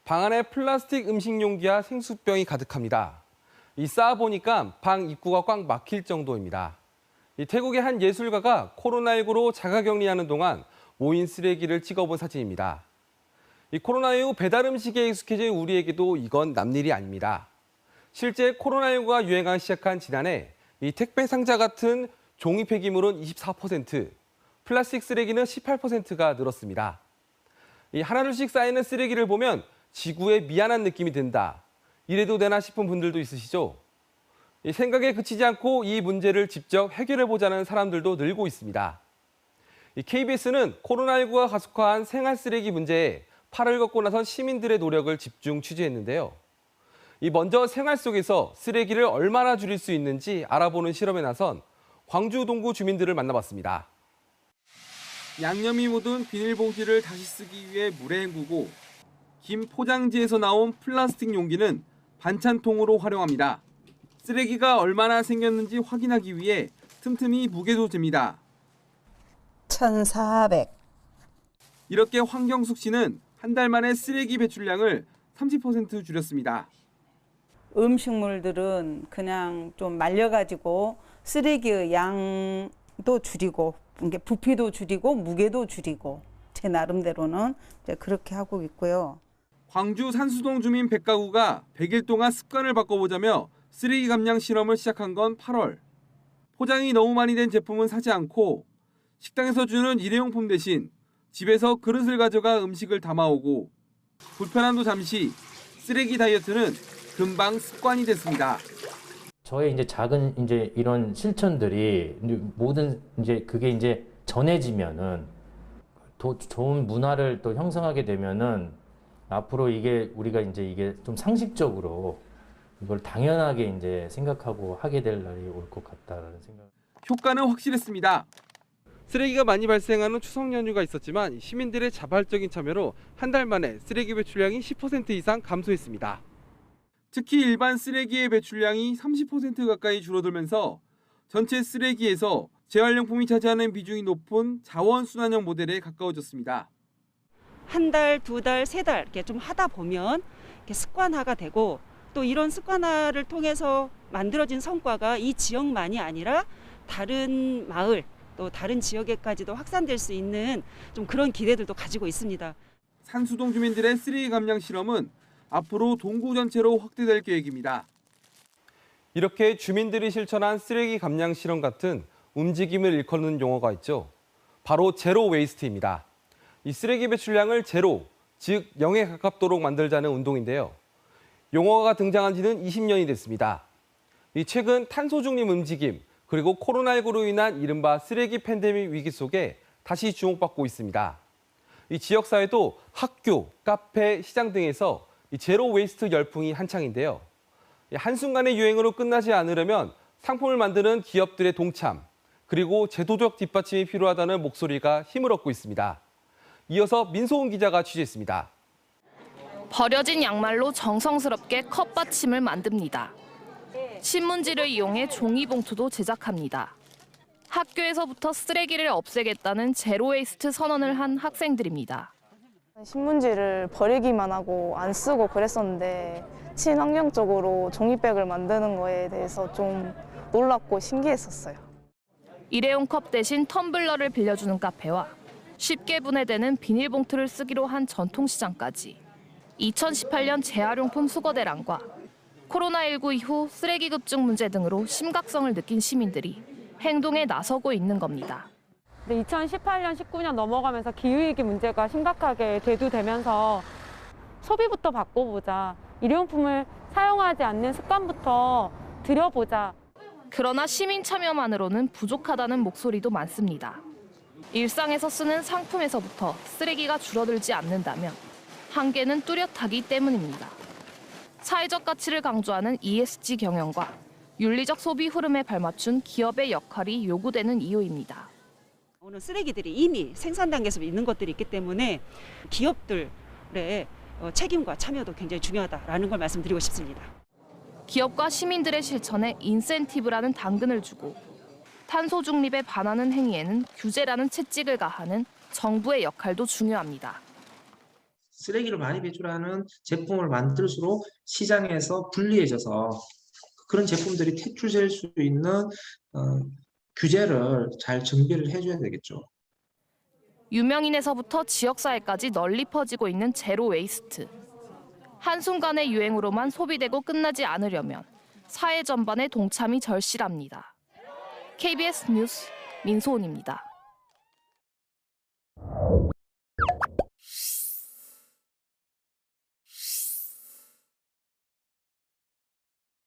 방 안에 플라스틱 음식 용기와 생수병이 가득합니다. 쌓아보니까 방 입구가 꽉 막힐 정도입니다. 태국의 한 예술가가 코로나19로 자가격리하는 동안 모인 쓰레기를 찍어본 사진입니다. 코로나 이후 배달 음식에 익숙해진 우리에게도 이건 남일이 아닙니다. 실제 코로나19가 유행하기 시작한 지난해 택배 상자 같은 종이 폐기물은 24%, 플라스틱 쓰레기는 18%가 늘었습니다. 하나둘씩 쌓이는 쓰레기를 보면 지구에 미안한 느낌이 든다. 이래도 되나 싶은 분들도 있으시죠? 생각에 그치지 않고 이 문제를 직접 해결해보자는 사람들도 늘고 있습니다. KBS는 코로나19가 가속화한 생활 쓰레기 문제에 팔을 걷고 나선 시민들의 노력을 집중 취재했는데요. 먼저 생활 속에서 쓰레기를 얼마나 줄일 수 있는지 알아보는 실험에 나선 광주 동구 주민들을 만나봤습니다. 양념이 묻은 비닐봉지를 다시 쓰기 위해 물에 헹구고 김 포장지에서 나온 플라스틱 용기는 반찬통으로 활용합니다. 쓰레기가 얼마나 생겼는지 확인하기 위해 틈틈이 무게도 잽니다. 1,400. 이렇게 황경숙 씨는 한 달 만에 쓰레기 배출량을 30% 줄였습니다. 음식물들은 그냥 좀 말려가지고 쓰레기의 양도 줄이고 부피도 줄이고 무게도 줄이고 제 나름대로는 이제 그렇게 하고 있고요. 광주 산수동 주민 100가구가 100일 동안 습관을 바꿔보자며 쓰레기 감량 실험을 시작한 건 8월. 포장이 너무 많이 된 제품은 사지 않고 식당에서 주는 일회용품 대신 집에서 그릇을 가져가 음식을 담아오고 불편함도 잠시, 쓰레기 다이어트는 금방 습관이 됐습니다. 저의 이제 작은 이제 이런 실천들이 모든 이제 그게 이제 전해지면은 더 좋은 문화를 또 형성하게 되면은 앞으로 이게 우리가 이제 이게 좀 상식적으로 이걸 당연하게 이제 생각하고 하게 될 날이 올 것 같다라는 생각. 효과는 확실했습니다. 쓰레기가 많이 발생하는 추석 연휴가 있었지만 시민들의 자발적인 참여로 한 달 만에 쓰레기 배출량이 10% 이상 감소했습니다. 특히 일반 쓰레기의 배출량이 30% 가까이 줄어들면서 전체 쓰레기에서 재활용품이 차지하는 비중이 높은 자원순환형 모델에 가까워졌습니다. 한 달, 두 달, 세 달 이렇게 좀 하다 보면 이렇게 습관화가 되고 또 이런 습관화를 통해서 만들어진 성과가 이 지역만이 아니라 다른 마을 또 다른 지역에까지도 확산될 수 있는 좀 그런 기대들도 가지고 있습니다. 산수동 주민들의 쓰레기 감량 실험은 앞으로 동구 전체로 확대될 계획입니다. 이렇게 주민들이 실천한 쓰레기 감량 실험 같은 움직임을 일컫는 용어가 있죠. 바로 제로 웨이스트입니다. 이 쓰레기 배출량을 제로, 즉 0에 가깝도록 만들자는 운동인데요. 용어가 등장한 지는 20년이 됐습니다. 최근 탄소 중립 움직임, 그리고 코로나19로 인한 이른바 쓰레기 팬데믹 위기 속에 다시 주목받고 있습니다. 이 지역사회도 학교, 카페, 시장 등에서 제로 웨이스트 열풍이 한창인데요. 한순간의 유행으로 끝나지 않으려면 상품을 만드는 기업들의 동참, 그리고 제도적 뒷받침이 필요하다는 목소리가 힘을 얻고 있습니다. 이어서 민소은 기자가 취재했습니다. 버려진 양말로 정성스럽게 컵 받침을 만듭니다. 신문지를 이용해 종이봉투도 제작합니다. 학교에서부터 쓰레기를 없애겠다는 제로웨이스트 선언을 한 학생들입니다. 신문지를 버리기만 하고 안 쓰고 그랬었는데 친환경적으로 종이백을 만드는 거에 대해서 좀 놀랍고 신기했었어요. 일회용 컵 대신 텀블러를 빌려주는 카페와 쉽게 분해되는 비닐봉투를 쓰기로 한 전통시장까지 2018년 재활용품 수거대란과 코로나19 이후 쓰레기 급증 문제 등으로 심각성을 느낀 시민들이 행동에 나서고 있는 겁니다. 2018년, 19년 넘어가면서 기후위기 문제가 심각하게 대두되면서 소비부터 바꿔보자. 일회용품을 사용하지 않는 습관부터 들여보자. 그러나 시민 참여만으로는 부족하다는 목소리도 많습니다. 일상에서 쓰는 상품에서부터 쓰레기가 줄어들지 않는다면 한계는 뚜렷하기 때문입니다. 사회적 가치를 강조하는 ESG 경영과 윤리적 소비 흐름에 발맞춘 기업의 역할이 요구되는 이유입니다. 오늘 쓰레기들이 이미 생산 단계에서 있는 것들이 있기 때문에 기업들의 책임과 참여도 굉장히 중요하다라는 걸 말씀드리고 싶습니다. 기업과 시민들의 실천에 인센티브라는 당근을 주고 탄소 중립에 반하는 행위에는 규제라는 채찍을 가하는 정부의 역할도 중요합니다. 쓰레기를 많이 배출하는 제품을 만들수록 시장에서 불리해져서 그런 제품들이 퇴출될 수 있는 규제를 잘 정비를 해줘야 되겠죠. 유명인에서부터 지역사회까지 널리 퍼지고 있는 제로 웨이스트. 한순간의 유행으로만 소비되고 끝나지 않으려면 사회 전반의 동참이 절실합니다. KBS 뉴스 민소은입니다.